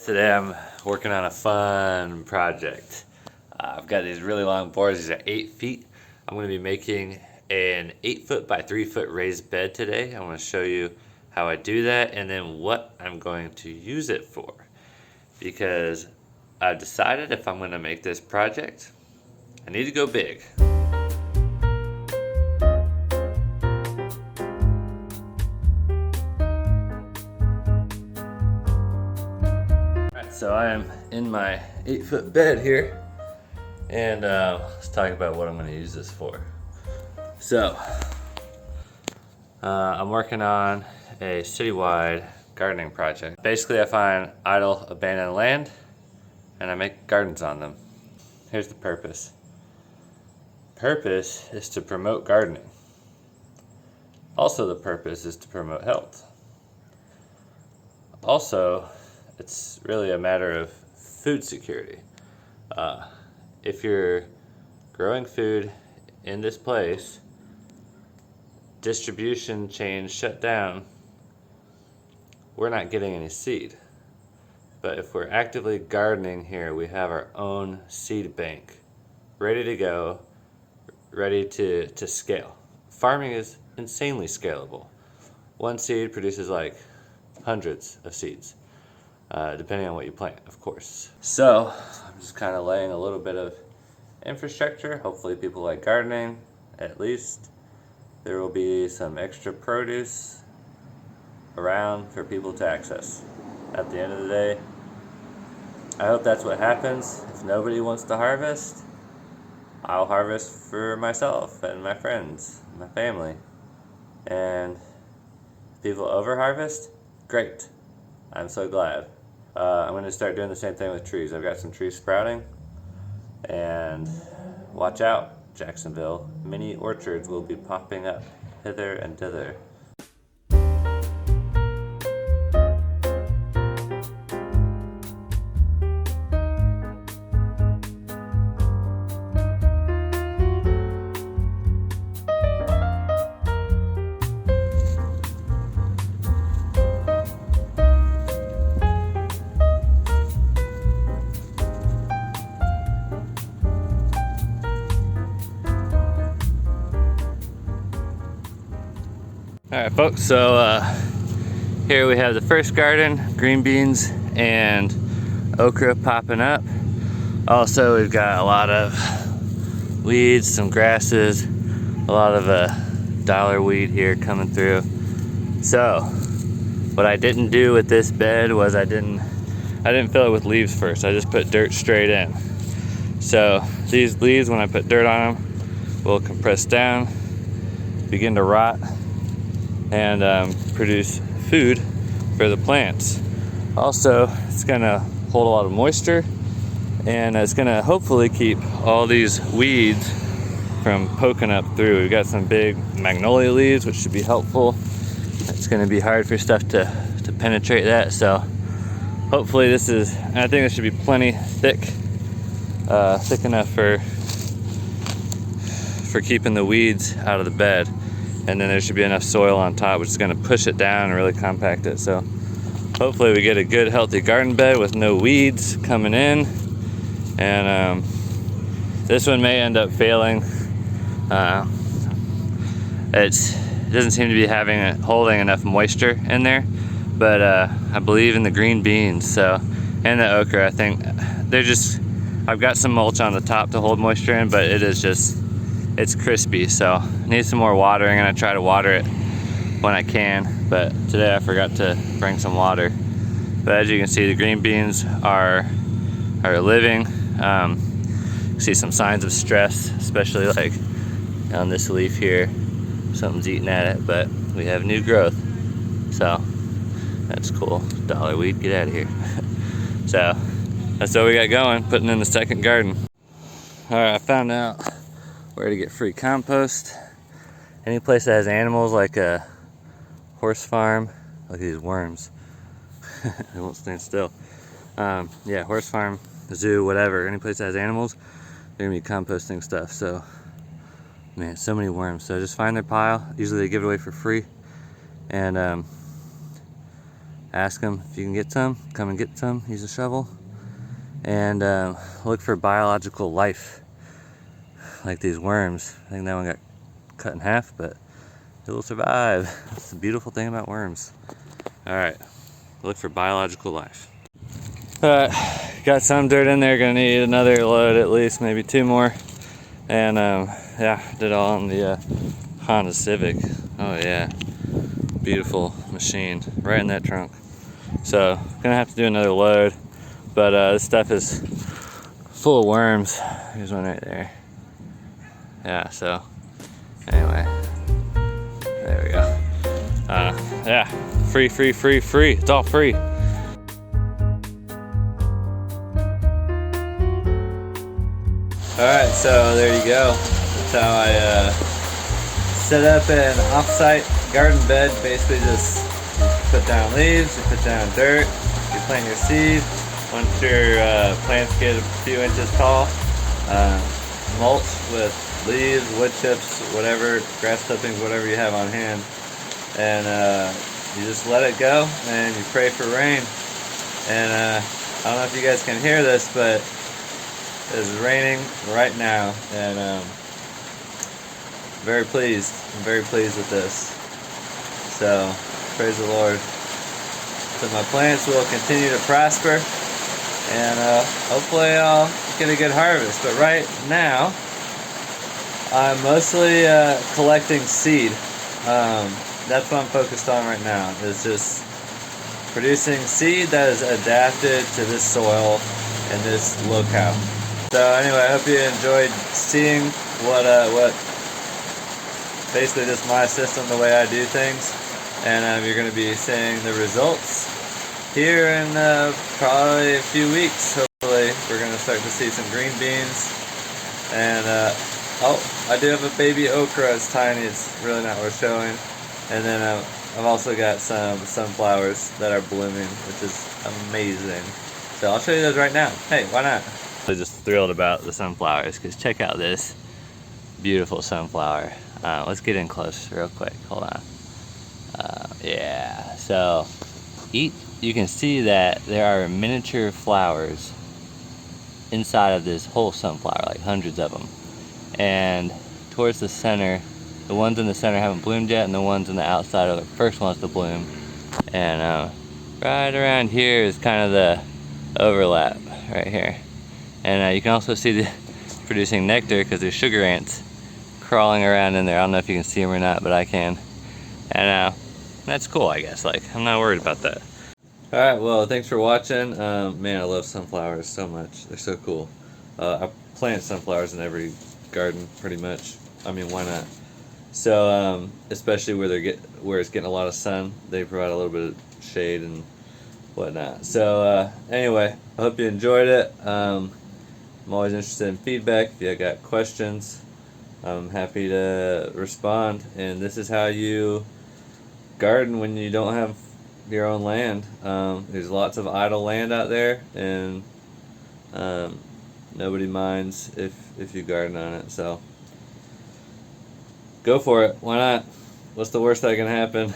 Today I'm working on a fun project. I've got these really long boards. These are 8 feet. I'm going to be making an 8 foot by 3 foot raised bed today. I'm going to show you how I do that and then what I'm going to use it for. Because I've decided if I'm going to make this project, I need to go big. So I am in my 8 foot bed here, and let's talk about what I'm going to use this for. So I'm working on a citywide gardening project. Basically I find idle abandoned land and I make gardens on them. Here's the purpose. Purpose is to promote gardening. Also the purpose is to promote health. Also, it's really a matter of food security. If you're growing food in this place, distribution chains shut down, we're not getting any seed. But if we're actively gardening here, we have our own seed bank ready to go, ready to scale. Farming is insanely scalable. One seed produces like hundreds of seeds. Depending on what you plant, of course. So I'm just kind of laying a little bit of infrastructure. Hopefully people like gardening. At least there will be some extra produce around for people to access. At the end of the day, I hope that's what happens. If nobody wants to harvest, I'll harvest for myself and my friends, my family. And if people over harvest, great. I'm so glad. I'm going to start doing the same thing with trees. I've got some trees sprouting, and watch out, Jacksonville. Mini orchards will be popping up hither and thither. Alright folks, so here we have the first garden, green beans and okra popping up. Also we've got a lot of weeds, some grasses, a lot of dollar weed here coming through. So what I didn't do with this bed was I didn't fill it with leaves first. I just put dirt straight in. So these leaves, when I put dirt on them, will compress down, begin to rot, and produce food for the plants. Also, it's gonna hold a lot of moisture, and it's gonna hopefully keep all these weeds from poking up through. We've got some big magnolia leaves, which should be helpful. It's gonna be hard for stuff to penetrate that, so hopefully I think this should be plenty thick, thick enough for keeping the weeds out of the bed. And then there should be enough soil on top, which is going to push it down and really compact it. So hopefully we get a good healthy garden bed with no weeds coming in. And this one may end up failing. It doesn't seem to be holding enough moisture in there, but I believe in the green beans, so, and the okra. I think I've got some mulch on the top to hold moisture in, but it's crispy, so need some more watering, and I try to water it when I can, but today I forgot to bring some water. But as you can see, the green beans are living. You see some signs of stress, especially like on this leaf here. Something's eating at it, but we have new growth, so that's cool. Dollar weed, get out of here. So that's what we got going, putting in the second garden. All right, I found out where to get free compost. Any place that has animals, like a horse farm. Look at these worms. They won't stand still. Yeah, horse farm, zoo, whatever. Any place that has animals, they're gonna be composting stuff. So, man, so many worms. So just find their pile. Usually they give it away for free. And Ask them if you can get some. Come and get some. Use a shovel. And look for biological life, like these worms. I think that one got cut in half, but it will survive. That's the beautiful thing about worms. Alright, look for biological life. Got some dirt in there, gonna need another load at least, maybe 2 more. And yeah, did all on the Honda Civic. Oh yeah, beautiful machine, right in that trunk. So, gonna have to do another load, but this stuff is full of worms. Here's one right there. Yeah, so, anyway, there we go. Yeah, free, it's all free. Alright, so there you go. That's how I set up an off-site garden bed. Basically just put down leaves, you put down dirt, you plant your seed. Once your plants get a few inches tall, mulch with leaves, wood chips, whatever, grass clippings, whatever you have on hand. And you just let it go and you pray for rain. And I don't know if you guys can hear this, but it's raining right now, and very pleased. I'm very pleased with this. So, praise the Lord. So my plants will continue to prosper, and hopefully I'll get a good harvest. But right now, I'm mostly collecting seed. That's what I'm focused on right now, is just producing seed that is adapted to this soil and this locale. So anyway, I hope you enjoyed seeing what basically just my system, the way I do things, and you're going to be seeing the results here in probably a few weeks. Hopefully, we're going to start to see some green beans, and oh, I do have a baby okra. It's tiny. It's really not worth showing. And then I've also got some sunflowers that are blooming, which is amazing. So I'll show you those right now. Hey, why not? I'm just thrilled about the sunflowers, because check out this beautiful sunflower. Let's get in close real quick. Hold on. Yeah, so you can see that there are miniature flowers inside of this whole sunflower, like hundreds of them. And towards the center, the ones in the center haven't bloomed yet, and the ones on the outside are the first ones to bloom. And right around here is kind of the overlap right here. And you can also see the producing nectar, because there's sugar ants crawling around in there. I don't know if you can see them or not, but I can. And that's cool, I guess. Like, I'm not worried about that. Alright, well, thanks for watching. Man, I love sunflowers so much. They're so cool. I plant sunflowers in every garden, pretty much. I mean, why not? So, especially where it's getting a lot of sun, they provide a little bit of shade and whatnot. So, anyway, I hope you enjoyed it. I'm always interested in feedback. If you got questions, I'm happy to respond. And this is how you garden when you don't have your own land. There's lots of idle land out there, and nobody minds if you garden on it. So go for it. Why not? What's the worst that can happen?